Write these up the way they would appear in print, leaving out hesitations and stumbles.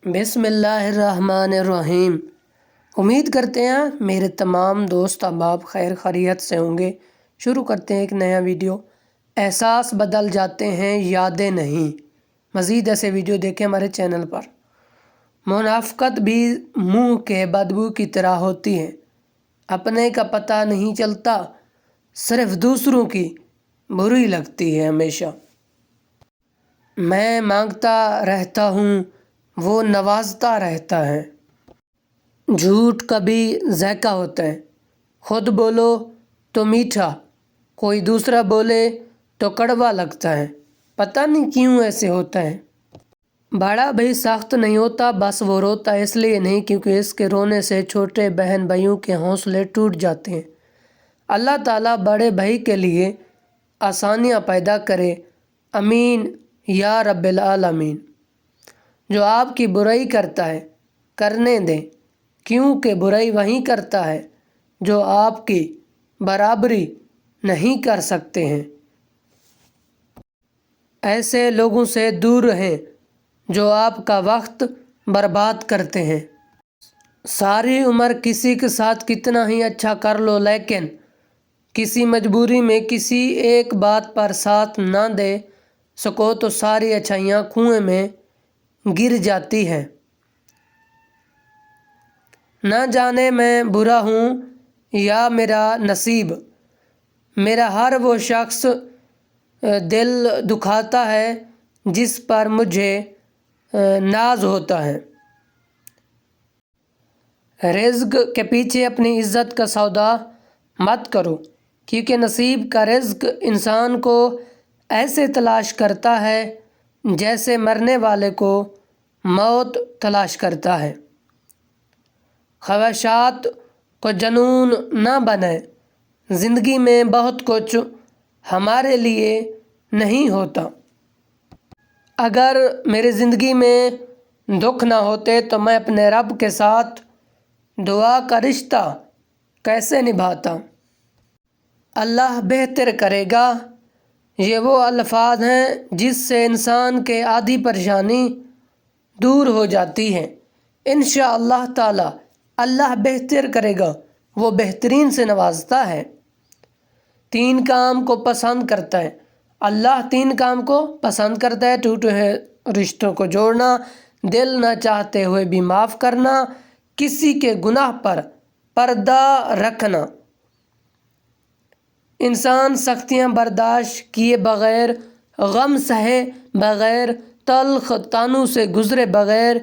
بسم اللہ الرحمن الرحیم۔ امید کرتے ہیں میرے تمام دوست احباب خیر خیریت سے ہوں گے۔ شروع کرتے ہیں ایک نیا ویڈیو۔ احساس بدل جاتے ہیں، یادیں نہیں۔ مزید ایسے ویڈیو دیکھیں ہمارے چینل پر۔ منافقت بھی منہ کے بدبو کی طرح ہوتی ہے، اپنے کا پتہ نہیں چلتا، صرف دوسروں کی بری لگتی ہے ہمیشہ۔ میں مانگتا رہتا ہوں، وہ نوازتا رہتا ہے۔ جھوٹ کبھی ذائقہ ہوتا ہے، خود بولو تو میٹھا، کوئی دوسرا بولے تو کڑوا لگتا ہے۔ پتہ نہیں کیوں ایسے ہوتا ہے۔ بڑا بھائی سخت نہیں ہوتا، بس وہ روتا اس لیے نہیں کیونکہ اس کے رونے سے چھوٹے بہن بھائیوں کے حوصلے ٹوٹ جاتے ہیں۔ اللہ تعالیٰ بڑے بھائی کے لیے آسانیاں پیدا کرے، آمین یا رب العالمین۔ جو آپ کی برائی کرتا ہے کرنے دیں، کیونکہ برائی وہی کرتا ہے جو آپ کی برابری نہیں کر سکتے ہیں۔ ایسے لوگوں سے دور رہیں جو آپ کا وقت برباد کرتے ہیں۔ ساری عمر کسی کے ساتھ کتنا ہی اچھا کر لو، لیکن کسی مجبوری میں کسی ایک بات پر ساتھ نہ دے سکو تو ساری اچھائیاں کنویں میں گر جاتی ہیں۔ نہ جانے میں برا ہوں یا میرا نصیب، میرا ہر وہ شخص دل دکھاتا ہے جس پر مجھے ناز ہوتا ہے۔ رزق کے پیچھے اپنی عزت کا سودا مت کرو، کیونکہ نصیب کا رزق انسان کو ایسے تلاش کرتا ہے جیسے مرنے والے کو موت تلاش کرتا ہے۔ خواہشات کو جنون نہ بنائیں، زندگی میں بہت کچھ ہمارے لیے نہیں ہوتا۔ اگر میری زندگی میں دکھ نہ ہوتے تو میں اپنے رب کے ساتھ دعا کا رشتہ کیسے نبھاتا۔ اللہ بہتر کرے گا، یہ وہ الفاظ ہیں جس سے انسان کے آدھی پریشانی دور ہو جاتی ہے۔ انشاءاللہ تعالی اللہ بہتر کرے گا، وہ بہترین سے نوازتا ہے۔ 3 کام کو پسند کرتا ہے اللہ، 3 کام کو پسند کرتا ہے: ٹوٹے ہوئے رشتوں کو جوڑنا، دل نہ چاہتے ہوئے بھی معاف کرنا، کسی کے گناہ پر پردہ رکھنا۔ انسان سختیاں برداشت کیے بغیر، غم سہے بغیر، تلخ طعنوں سے گزرے بغیر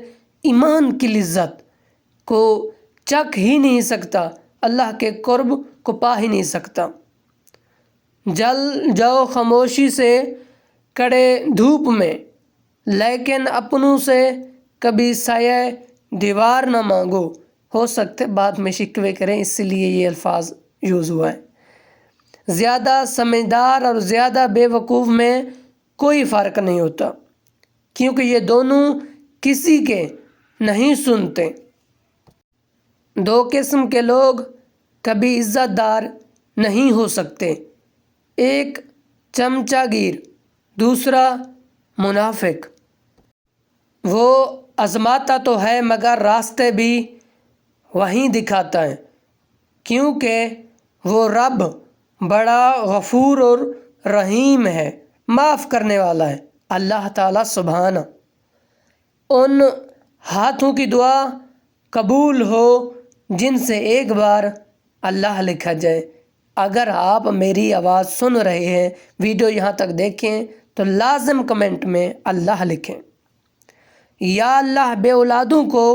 ایمان کی لذت کو چکھ ہی نہیں سکتا، اللہ کے قرب کو پا ہی نہیں سکتا۔ جل جاؤ خاموشی سے کڑے دھوپ میں، لیکن اپنوں سے کبھی سایہ دیوار نہ مانگو۔ ہو سکتے بعد میں شکوے کریں، اس لیے یہ الفاظ یوز ہوا ہے۔ زیادہ سمجھدار اور زیادہ بے وقوف میں کوئی فرق نہیں ہوتا، کیونکہ یہ دونوں کسی کے نہیں سنتے۔ 2 قسم کے لوگ کبھی عزت دار نہیں ہو سکتے، ایک چمچہ گیر، دوسرا منافق۔ وہ آزماتا تو ہے مگر راستے بھی وہی دکھاتا ہے، کیونکہ وہ رب بڑا غفور اور رحیم ہے، معاف کرنے والا ہے۔ اللہ تعالیٰ سبحانہ ان ہاتھوں کی دعا قبول ہو جن سے ایک بار اللہ لکھا جائے۔ اگر آپ میری آواز سن رہے ہیں، ویڈیو یہاں تک دیکھیں تو لازم کمنٹ میں اللہ لکھیں۔ یا اللہ بے اولادوں کو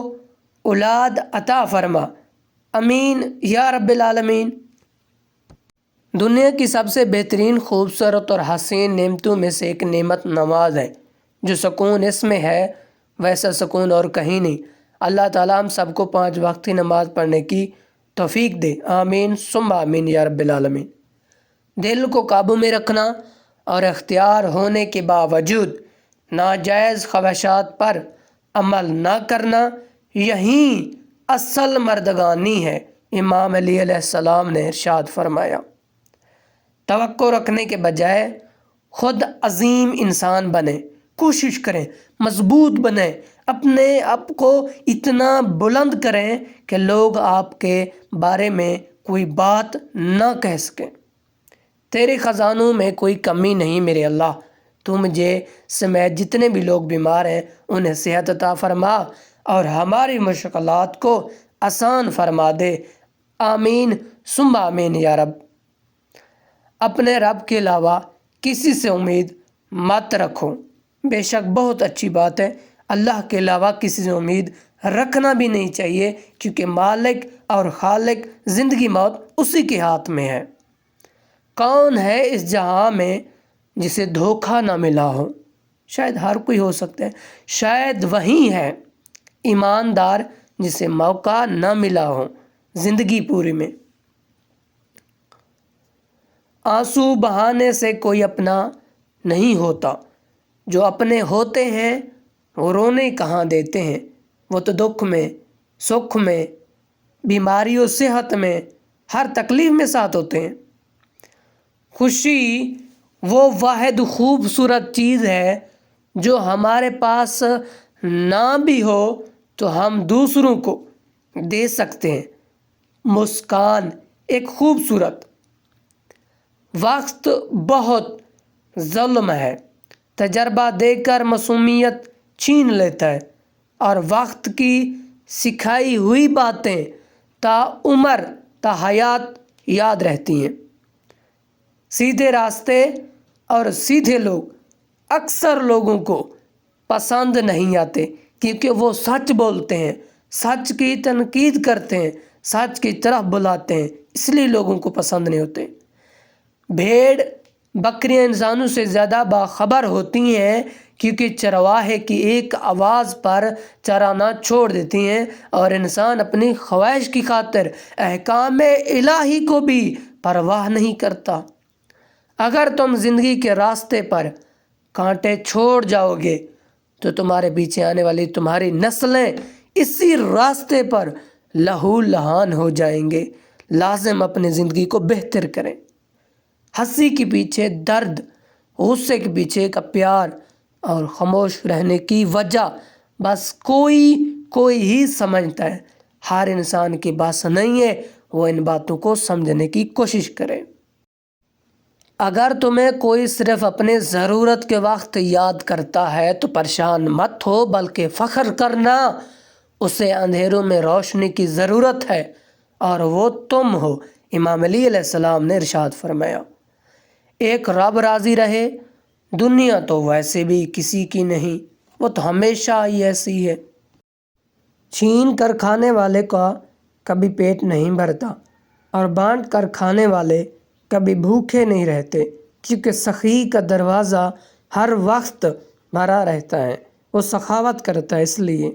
اولاد عطا فرما، آمین یا رب العالمین۔ دنیا کی سب سے بہترین، خوبصورت اور حسین نعمتوں میں سے ایک نعمت نماز ہے۔ جو سکون اس میں ہے ویسا سکون اور کہیں نہیں۔ اللہ تعالیٰ ہم سب کو 5 وقت کی نماز پڑھنے کی توفیق دے، آمین ثم آمین یا رب العالمین۔ دل کو قابو میں رکھنا اور اختیار ہونے کے باوجود ناجائز خواہشات پر عمل نہ کرنا، یہی اصل مردگانی ہے۔ امام علی علیہ السلام نے ارشاد فرمایا، توقع رکھنے کے بجائے خود عظیم انسان بنے، کوشش کریں، مضبوط بنیں، اپنے آپ کو اتنا بلند کریں کہ لوگ آپ کے بارے میں کوئی بات نہ کہہ سکیں۔ تیرے خزانوں میں کوئی کمی نہیں میرے اللہ، تو مجھے سمیت جتنے بھی لوگ بیمار ہیں انہیں صحت عطا فرما اور ہماری مشکلات کو آسان فرما دے۔ آمین ثم آمین یا رب۔ اپنے رب کے علاوہ کسی سے امید مت رکھو۔ بے شک بہت اچھی بات ہے، اللہ کے علاوہ کسی سے امید رکھنا بھی نہیں چاہیے، کیونکہ مالک اور خالق زندگی موت اسی کے ہاتھ میں ہے۔ کون ہے اس جہاں میں جسے دھوکہ نہ ملا ہو؟ شاید ہر کوئی ہو سکتا ہے، شاید وہی ہے ایماندار جسے موقع نہ ملا ہو زندگی پوری میں۔ آنسو بہانے سے کوئی اپنا نہیں ہوتا، جو اپنے ہوتے ہیں وہ رونے کہاں دیتے ہیں، وہ تو دکھ میں، سکھ میں، بیماری و صحت میں، ہر تکلیف میں ساتھ ہوتے ہیں۔ خوشی وہ واحد خوبصورت چیز ہے جو ہمارے پاس نہ بھی ہو تو ہم دوسروں کو دے سکتے ہیں۔ مسکان ایک خوبصورت۔ وقت بہت ظلم ہے، تجربہ دے کر معصومیت چھین لیتا ہے، اور وقت کی سکھائی ہوئی باتیں تا عمر تا حیات یاد رہتی ہیں۔ سیدھے راستے اور سیدھے لوگ اکثر لوگوں کو پسند نہیں آتے، کیونکہ وہ سچ بولتے ہیں، سچ کی تنقید کرتے ہیں، سچ کی طرف بلاتے ہیں، اس لیے لوگوں کو پسند نہیں ہوتے۔ بھیڑ بکریاں انسانوں سے زیادہ باخبر ہوتی ہیں، کیونکہ چرواہے کی ایک آواز پر چرانا چھوڑ دیتی ہیں، اور انسان اپنی خواہش کی خاطر احکام الہی کو بھی پرواہ نہیں کرتا۔ اگر تم زندگی کے راستے پر کانٹے چھوڑ جاؤ گے تو تمہارے پیچھے آنے والی تمہاری نسلیں اسی راستے پر لہو لہان ہو جائیں گے۔ لازم اپنی زندگی کو بہتر کریں۔ ہنسی کے پیچھے درد، غصے کے پیچھے کا پیار، اور خاموش رہنے کی وجہ بس کوئی ہی سمجھتا ہے۔ ہر انسان کی بات نہیں ہے، وہ ان باتوں کو سمجھنے کی کوشش کرے۔ اگر تمہیں کوئی صرف اپنے ضرورت کے وقت یاد کرتا ہے تو پریشان مت ہو، بلکہ فخر کرنا۔ اسے اندھیروں میں روشنی کی ضرورت ہے اور وہ تم ہو۔ امام علی علیہ السلام نے ارشاد فرمایا، ایک رب راضی رہے، دنیا تو ویسے بھی کسی کی نہیں، وہ تو ہمیشہ ہی ایسی ہے۔ چھین کر کھانے والے کا کبھی پیٹ نہیں بھرتا، اور بانٹ کر کھانے والے کبھی بھوکے نہیں رہتے، کیونکہ سخی کا دروازہ ہر وقت بھرا رہتا ہے، وہ سخاوت کرتا ہے۔ اس لیے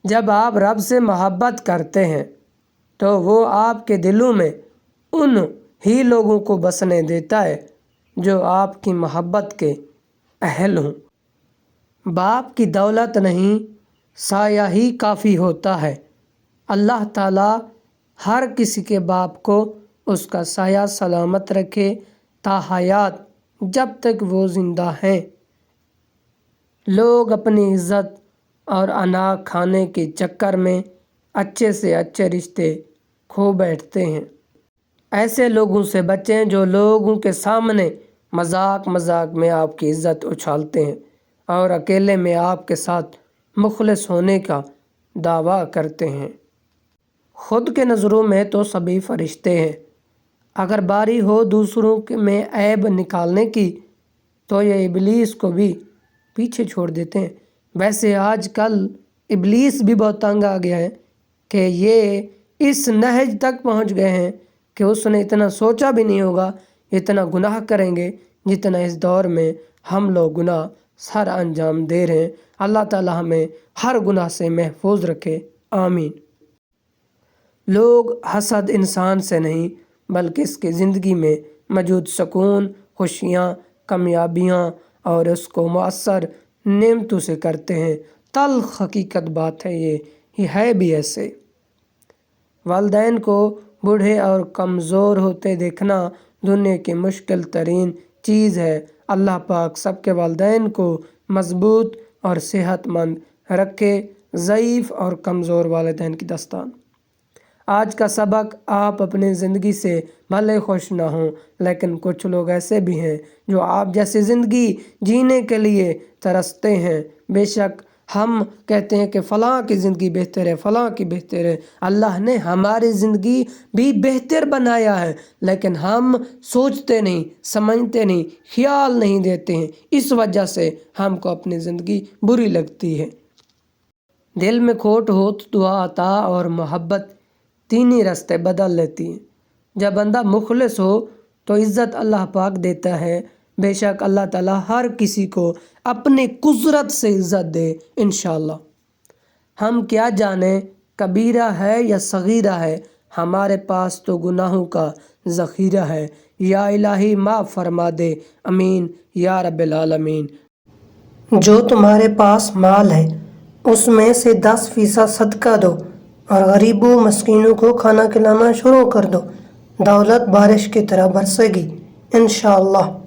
جب آپ رب سے محبت کرتے ہیں تو وہ آپ کے دلوں میں ان ہی لوگوں کو بسنے دیتا ہے جو آپ کی محبت کے اہل ہوں۔ باپ کی دولت نہیں، سایہ ہی کافی ہوتا ہے۔ اللہ تعالیٰ ہر کسی کے باپ کو اس کا سایہ سلامت رکھے تا حیات، جب تک وہ زندہ ہیں۔ لوگ اپنی عزت اور انا کھانے کے چکر میں اچھے سے اچھے رشتے کھو بیٹھتے ہیں۔ ایسے لوگوں سے بچیں جو لوگوں کے سامنے مذاق میں آپ کی عزت اچھالتے ہیں اور اکیلے میں آپ کے ساتھ مخلص ہونے کا دعویٰ کرتے ہیں۔ خود کے نظروں میں تو سبھی فرشتے ہیں، اگر باری ہو دوسروں میں عیب نکالنے کی تو یہ ابلیس کو بھی پیچھے چھوڑ دیتے ہیں۔ ویسے آج کل ابلیس بھی بہت تنگ آ گیا ہے کہ یہ اس نہج تک پہنچ گئے ہیں کہ اس نے اتنا سوچا بھی نہیں ہوگا اتنا گناہ کریں گے جتنا اس دور میں ہم لوگ گناہ سر انجام دے رہے ہیں۔ اللہ تعالیٰ ہمیں ہر گناہ سے محفوظ رکھے، آمین۔ لوگ حسد انسان سے نہیں بلکہ اس کی زندگی میں موجود سکون، خوشیاں، کامیابیاں اور اس کو مؤثر نعمتوں سے کرتے ہیں۔ تلخ حقیقت بات ہے، یہ ہے بھی ایسے۔ والدین کو بوڑھے اور کمزور ہوتے دیکھنا دنیا کی مشکل ترین چیز ہے، اللہ پاک سب کے والدین کو مضبوط اور صحت مند رکھے، ضعیف اور کمزور والدین کی داستان۔ آج کا سبق، آپ اپنی زندگی سے بھلے خوش نہ ہوں، لیکن کچھ لوگ ایسے بھی ہیں جو آپ جیسی زندگی جینے کے لیے ترستے ہیں۔ بے شک ہم کہتے ہیں کہ فلاں کی زندگی بہتر ہے، فلاں کی بہتر ہے۔ اللہ نے ہماری زندگی بھی بہتر بنایا ہے، لیکن ہم سوچتے نہیں، سمجھتے نہیں، خیال نہیں دیتے ہیں، اس وجہ سے ہم کو اپنی زندگی بری لگتی ہے۔ دل میں کھوٹ ہو تو دعا، عطا اور محبت تین ہی راستے بدل لیتی ہیں۔ جب بندہ مخلص ہو تو عزت اللہ پاک دیتا ہے۔ بے شک اللہ تعالیٰ ہر کسی کو اپنی قدرت سے عزت دے انشاءاللہ۔ ہم کیا جانیں کبیرہ ہے یا صغیرہ ہے، ہمارے پاس تو گناہوں کا ذخیرہ ہے۔ یا الہی معاف فرما دے، امین یا رب العالمین۔ جو تمہارے پاس مال ہے اس میں سے 10% صدقہ دو اور غریبوں مسکینوں کو کھانا کھلانا شروع کر دو، دولت بارش کی طرح برسے گی انشاءاللہ۔